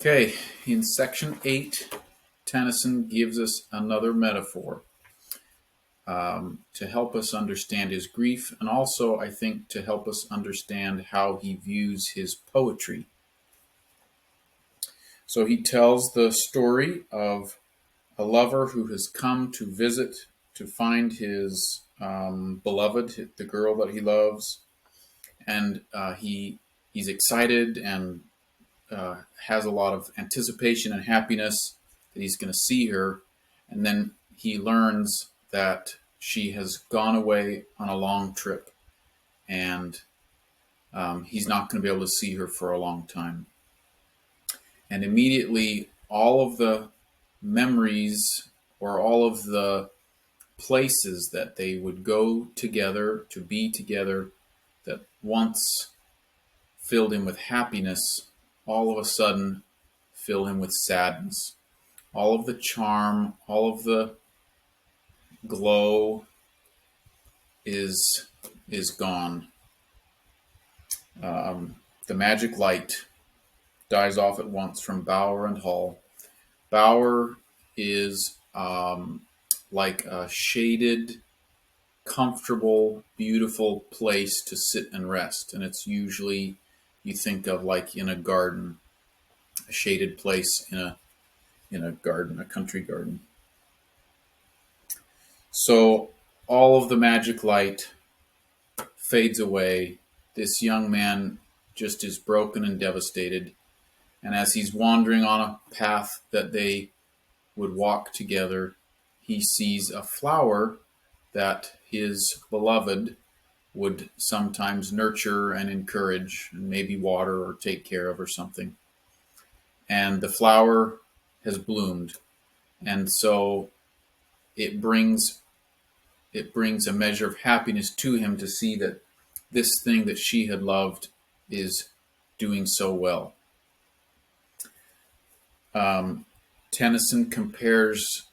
Okay, in section 8, Tennyson gives us another metaphor to help us understand his grief, and also, I think, to help us understand how he views his poetry. So he tells the story of a lover who has come to visit to find his beloved, the girl that he loves, and he's excited and has a lot of anticipation and happiness that he's going to see her, and then he learns that she has gone away on a long trip, and he's not going to be able to see her for a long time. And immediately, all of the memories or all of the places that they would go together to be together that once filled him with happiness, all of a sudden fill him with sadness. All of the charm, all of the glow is gone. The magic light dies off at once from bower and hall. Bower is like a shaded, comfortable, beautiful place to sit and rest, and it's usually you think of like in a garden, a shaded place in a garden, a country garden. So all of the magic light fades away. This young man just is broken and devastated. And as he's wandering on a path that they would walk together, he sees a flower that his beloved would sometimes nurture and encourage and maybe water or take care of or something. And the flower has bloomed. And so it brings a measure of happiness to him to see that this thing that she had loved is doing so well. Tennyson compares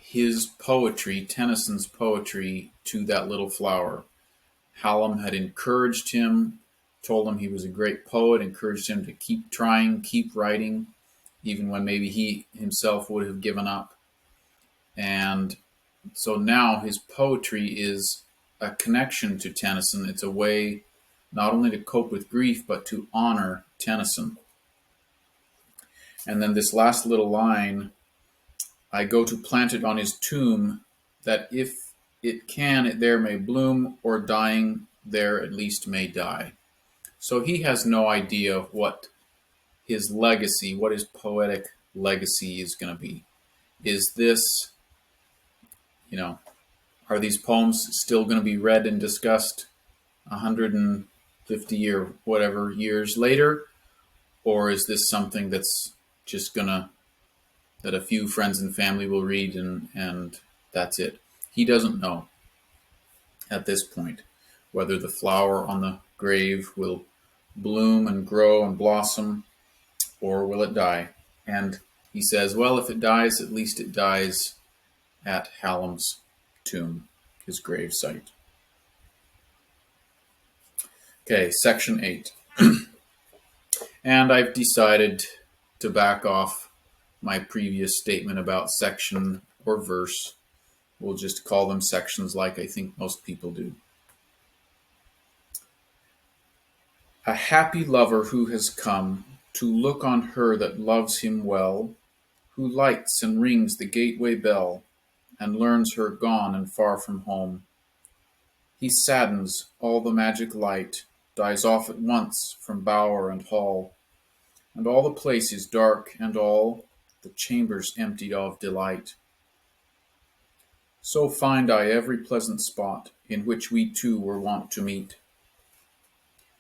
Tennyson's poetry, to that little flower. Hallam had encouraged him, told him he was a great poet, encouraged him to keep trying, keep writing, even when maybe he himself would have given up. And so now his poetry is a connection to Tennyson. It's a way not only to cope with grief, but to honor Tennyson. And then this last little line, I go to plant it on his tomb, that if it can, it there may bloom, or dying there at least may die. So he has no idea what his legacy, what his poetic legacy is going to be. Is this, are these poems still going to be read and discussed 150 or whatever years later? Or is this something that's just that a few friends and family will read and that's it? He doesn't know at this point whether the flower on the grave will bloom and grow and blossom, or will it die? And he says, well, if it dies, at least it dies at Hallam's tomb, his grave site. Okay, section 8. And I've decided to back off my previous statement about section or verse. We'll just call them sections like I think most people do. A happy lover who has come to look on her that loves him well, who lights and rings the gateway bell, and learns her gone and far from home. He saddens, all the magic light dies off at once from bower and hall, and all the place is dark, and all the chambers emptied of delight. So find I every pleasant spot in which we two were wont to meet,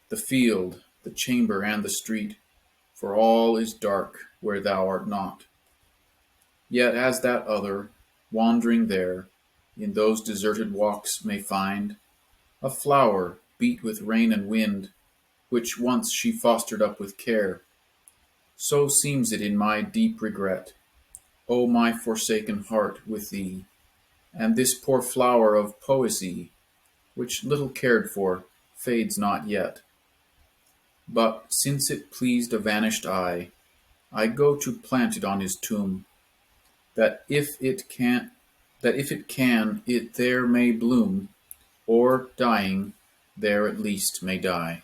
the field, the chamber, and the street, for all is dark where thou art not. Yet as that other, wandering there, in those deserted walks may find a flower beat with rain and wind, which once she fostered up with care, so seems it in my deep regret, O my forsaken heart, with thee, and this poor flower of poesy, which little cared for, fades not yet. But since it pleased a vanished eye, I go to plant it on his tomb, that if it can, it there may bloom, or dying, there at least may die.